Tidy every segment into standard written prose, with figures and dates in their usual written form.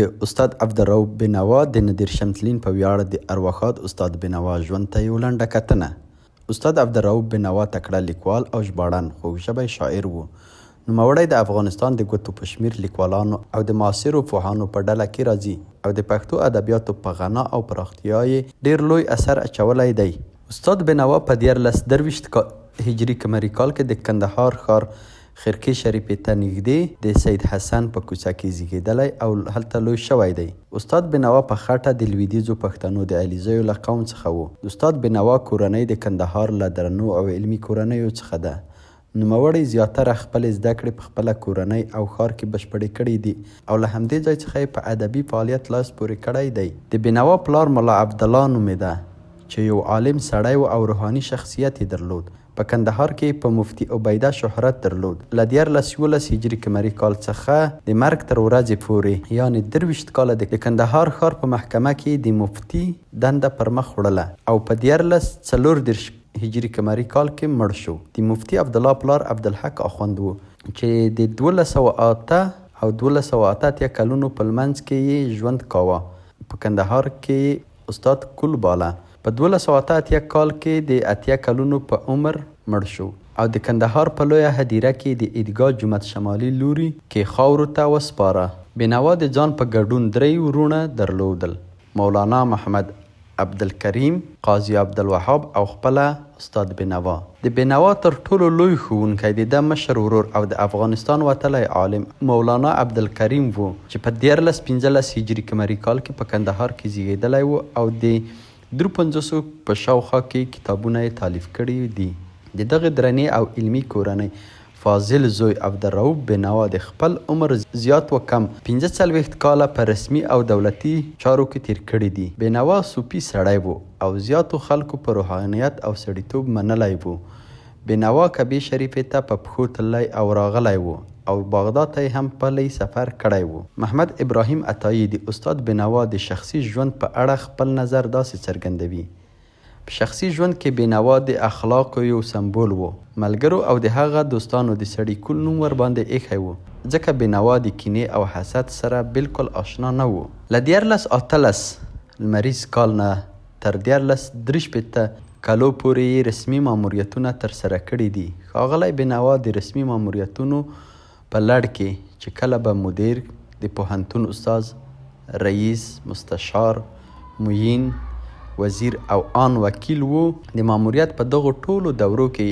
استاد عبدالرؤف بینوا د نادر شمس په ویاړ د ارواښاد استاد بینوا ژوند ته یو لنډه کتنه. استاد عبدالرؤف بینوا تکړه لیکوال او ژباړن خوږژبی شاعر و. نوموړی د افغانستان د ګوتو په شمېر لیکوالانو او د معاصرو پوهانو په ډله کې راځي او د پښتو ادبیاتو په غنا او پراختیا یې ډېر لوی اثر اچولی دی. استاد بینوا په 1923 هجري قمري کال کې د کندهار ښار خرقې شریفې ته نږدې د سید حسن په کوڅه کې زیږېدلی او هلته لوی شوی دی. استاد بینوا په خټه د لویدیځو پښتنو د علیزیو له قوم څخه و. د استاد بینوا کورنۍ د کندهار له درنو او علمي کورنیو څخه ده. نوموړی زیاتره خپلې زده کړې په خپله کورنۍ او ښار کې بشپړې کړې دي او له همدې ځای څخه یې په ادبي فعالیت لاس پورې کړی دی. د بینوا پلار ملا عبدالله نومېده چې یو عالم سړی و او روحاني شخصیت یې درلود. په کندهار کې په مفتي عبیده شهرت درلود. له 1911 هجري قمري کال څخه د مرګ تر ورځې پورې یعنې 23 کاله د کندهار ښار په محکمه کې د مفتي دنده پر مخ وړله او په 1934 هجري قمري کال کې مړ شو. د مفتي عبدالله پلار عبدالحق اخوند و چې د 1208 او 1208 کلونو په منځ کې یې ژوند کاوه. په کندهار کې استاد کل باله. په 1208 کال کې د 8 کلونو په عمر مړ شو او د کندهار په لویه هدیره کې د عیدګاه جومات شمالي لوري کې خاورو ته وسپاره. بینوا د ځان په ګډون 3 ورونه درلودل: مولانا محمد عبدالکریم، قاضي عبدالوهاب او خپله استاد بینوا. د بینوا تر ټولو لوی ښوونکی د ده مشر ورور او د افغانستان وتلی عالم مولانا عبدالکریم و چې په 1915 هجري قمري کال کې په کندهار کې زیږېدلی و او د 53 په شاوخوا کې کتابونه یې تالیف کړي دي. د دغه درنې او علمي کورنۍ فاضل زوی عبدالرؤف بینوا د خپل عمر زیات و کم 45 کاله په رسمي او دولتي چارو کې تیر کړي دي. بینوا صوفي سړی و او زیاتو خلکو په روحانیت او سړیتوب منلی و. بینوا کعبې شریفې ته په پښو تللی او راغلی و او بغداد ته هم پلی سفر کړی و. محمد ابراهیم عطایي د استاد بینوا د شخصي ژوند په اړه خپل نظر داسې څرګندوي: په شخصي ژوند کې بینوا د اخلاقو یو سمبول و. ملګرو او د هغه دوستانو د سړي کول نوم ورباندې ایښی و ځکه بینوا د کینې او حسد سره بالکل آشنا نه و. له 1918 لمریز کال نه تر 1963 کالو پورې یې رسمي ماموریتونه ترسره کړي دي. ښاغلی بینوا د رسمي ماموریتونو په لړ کې چې کله به مدیر، د پوهنتون استاز، رئیس، مستشار، معین، وزیر او آن وکیل و، د ماموریت په دغو ټولو دورو کې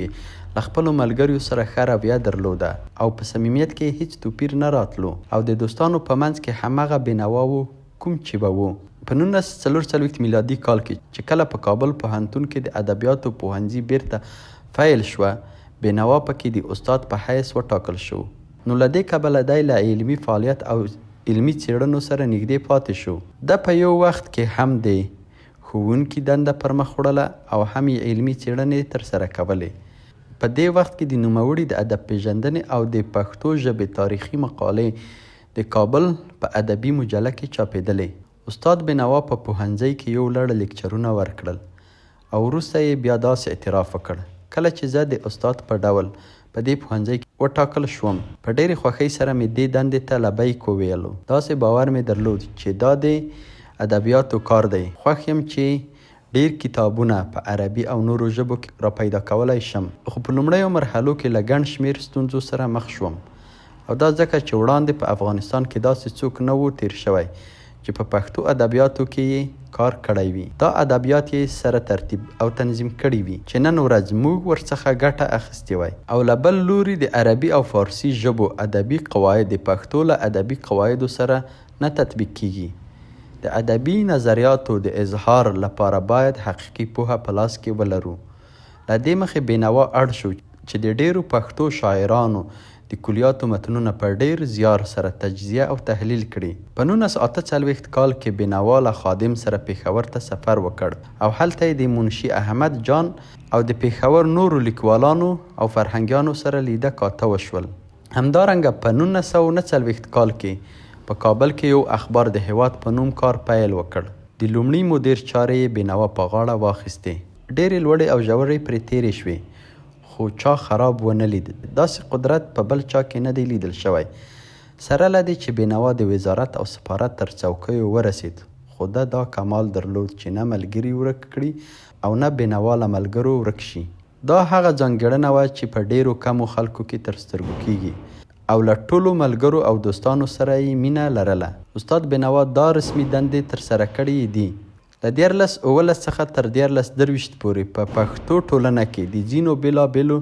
له خپلو ملګریو سره ښه رویه درلوده او په صمیمیت کې هیڅ توپیر نه راتلو او د دوستانو په منځ کې همغه بینوا و کوم چې به و. په 1944 میلادي کال کې چې کله په کابل پوهنتون کې د ادبیاتو پوهنځي بیرته فیل شوه، بینوا پکې د استاد په حیث وټاکل شو. نو له دې کبله دی له علمي فعالیت او علمي څېړنو سره نږدې پاتې شو. ده په یو وخت کې هم د ښوونکي دنده پر مخ وړله او هم یې علمي څېړنې ترسره کولې. په دې وخت کې د نوموړي د ادب پیژندنې او د پښتو ژبې تاریخي مقالې د کابل په ادبي مجله کې چاپېدلې. استاد بینوا په پوهنځي کې یو لړ لیکچرونه ورکړل او وروسته یې بیا داسې اعتراف وکړ: کله چې زه د استاد په ډول په دې پوهنځي کې وټاکل شوم، په ډېرې خوښۍ سره مې دې دندې ته لبیک وویلو. داسې باور مې درلود چې دا د ادبیاتو کار دی. خوښ یم چې ډېر کتابونه په عربي او نورو ژبو کې را پیدا کولی شم، خو په لومړیو مرحلو کې له ګڼ شمېر ستونزو سره مخ شوم او دا ځکه چې وړاندې په افغانستان کې داسې څوک نه و تیر شوی چې په پښتو ادبیاتو کې یې کار کړی وي. دا ادبیات یې سره ترتیب او تنظیم کړي وي چې نن ورځ موږ ورڅخه ګټه اخیستې وای. او له بل لوري د عربي او فارسي ژبو ادبي قواعد د پښتو له ادبي قواعدو سره نه تطبیق کیږي. د ادبي نظریاتو د اظهار لپاره باید حقیقي پوهه په لاس کې ولرو. له دې مخې بینوا اړ شو چې د ډېرو پښتو شاعرانو د کلیاتو متنونه په ډېر زیار سره تجزیه او تحلیل کړي. په 1948 کال کې بینوا له خادم سره پېښور ته سفر وکړ او هلته یې د منشي احمد جان او د پېښور نورو لیکوالانو او فرهنګیانو سره لیده کاته وشول. همدارنګه په 1949 کال کې په کابل کې یو اخبار د هیواد په نوم کار پیل وکړ. د لومړي مدیر چارې یې بینوا په غاړه واخیستې. ډېرې لوړې او ژورې پرې تېرې شوې خو چا خراب ونه لید. داسې قدرت په بل چا کې نه دی لیدل شوی. سره له دې چې بېنوا د وزارت او سفارت تر څوکیو ورسید، خو ده دا کمال درلود چې نه ملګري ورک کړي او نه بېنوا له ملګرو ورک شي. دا هغه ځانګړنه وه چې په ډېرو کمو خلکو کې تر سترګو کیږي او له ټولو ملګرو او دوستانو سره یې مینه لرله. استاد بېنوا دا رسمي دندې ترسره کړې دي. له 1919 څخه تر 1923 پورې په پښتو ټولنه کې د ځینو بېلابېلو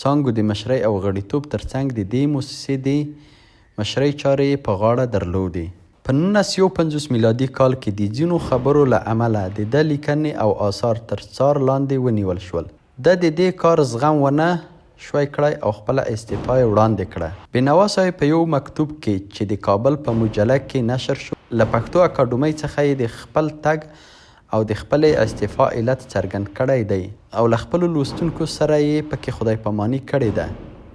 څانګو د مشرۍ او غړیتوب ترڅنګ د دې مؤسسې د مشرۍ چارې یې په غاړه درلودې. په 1951 میلادي کال کې د ځینو خبرو له امله د ده لیکنې او آثار تر څار لاندې ونیول شول. ده د دې کار زغم ونه شوی کړی او خپله استعفا یې وړاندې کړه. بېنوا صاحب په یو مکتوب کې چې د کابل په مجله کې نشر شو له پښتو اکاډمۍ څخه یې د خپل تګ او د خپلې استعفا علت څرګند کړی دی او له خپلو لوستونکو سره یې پکې خدای پاماني کړې ده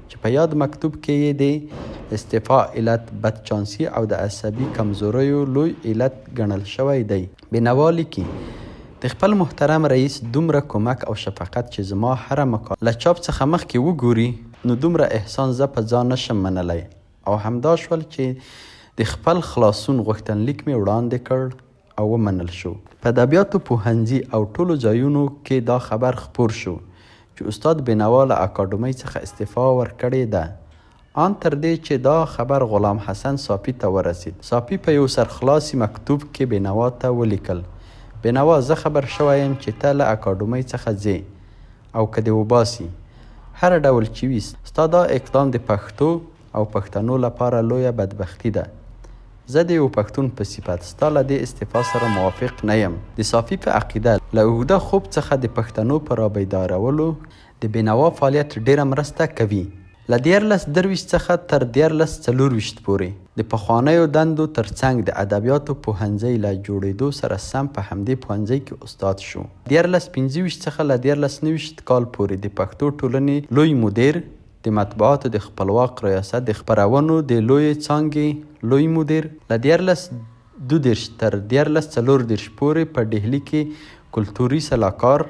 چې په یاد مکتوب کې یې د استعفا علت بدچانسي او د عصبي کمزوریو لوی علت ګڼل شوی دی. بېنوا لیکي د خپل محترم رئیس دومره کومک او شفقت چې زما هره مقاله له چاپ څخه مخکې وګوري نو دومره احسان زه په ځان نشم منلی او همدا شول چې د خپل خلاصون غوښتنلیک مې وړاندې کړ او ومنل شو. په ادبیاتو پوهنځي او ټولو ځایونو کې دا خبر خپور شو چې استاد بېنوا له اکاډمۍ څخه استعفا ورکړې ده. آن تر دې چې دا خبر غلام حسن صافي ته ورسید. صافي په یو سرخلاصي مکتوب کې بېنوا ته ولیکل: بېنوا زه خبر شوی یم چې ته له اکاډمۍ څخه ځې او که دې وباسي هر ډول چې وي ستا دا اقدام د پښتو او پښتنو لپاره لویه بدبختي ده. زه د یو پښتون په صفت ستا له دې استعفا سره موافق نه یم. د صافي په عقیده له اوږده خوب څخه د پښتنو په رابیدارولو د بېنوا فعالیت ډېره مرسته کوي. له 1923 څخه تر 1924 پورې د پخوانیو دندو ترڅنګ د ادبیاتو پوهنځۍ له جوړېدو سره سم په همدې پوهنځۍ کې استاد شو. 1925 څخه له 1929 کال پورې د پښتو ټولنې لوی مدیر، د مطبوعاتو د خپلواک ریاست د خپرونو د لویې څانګې لوی مدیر، له 1932 تر 1934 پورې په ډهلي کې کلتوري سلاکار،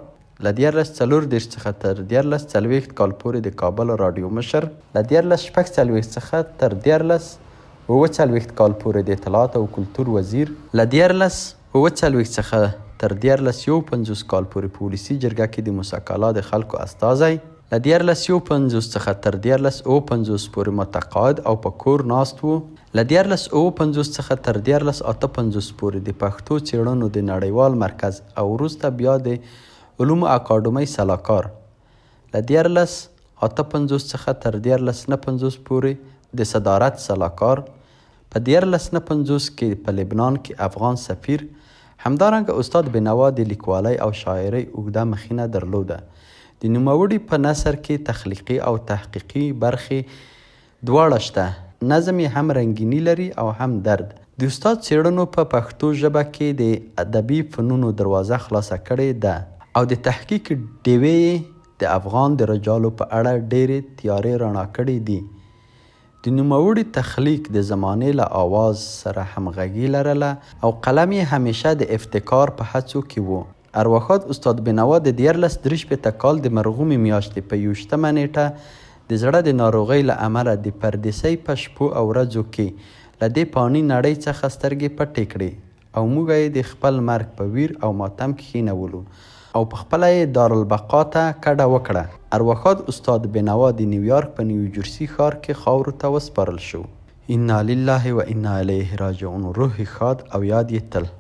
له 1934 څخه تر 1940 کال پورې د کابل راډیو مشر، له 1946 څخه تر 1940 کال پورې د اطلاعات او کلتور وزیر، له 1940 څخه تر 1950 کال پورې په ولسي جرګه کې د موسیقالا د خلکو استازی، له 1950 څخه تر 1950 پورې متقاعد او په کور ناست و، له 1950 څخه تر 1958 پورې د پښتو څېړنو د نړیوال مرکز او وروسته بیا د علومو اکاډمۍ سلاکار، له 1958 څخه تر 1959 پورې د صدارت سلاکار، په 1959 کې په لبنان کې افغان سفیر. همدارنګه استاد بېنوا د لیکوالۍ او شاعرۍ اوږده مخینه درلوده. د نوموړي په نثر کې تخلیقي او تحقیقي برخې دواړه شته. نظم یې هم رنګیني لري او هم درد. د استاد څېړنو په پښتو ژبه کې د ادبي فنونو دروازه خلاصه کړې ده او د تحقیق ډیوې د افغان د رجالو په اړه ډېرې تیارې رڼا کړې دي. د نوموړي تخلیق د زمانې له آواز سره همغږي لرله او قلم یې همیشه د ابتکار په هڅو کې و. ارواښاد استاد بېنوا د 1963 کال د مرغومې میاشتې په 21 نیټه د زړه د ناروغۍ له امله د پردیسۍ په شپو او ورځو کې له دې فاني نړۍ څخه سترګې پټې کړې او موږ یې د خپل مرګ په ویر او ماتم کښېنولو او په خپله یې دارالبقا ته کډه وکړه. ارواښاد استاد بېنوا د نیویارک په نیوجرسي ښار کې خاورو ته وسپارل شو. انا لله و انا الیه راجعون. روح ښاد او یاد یې تل.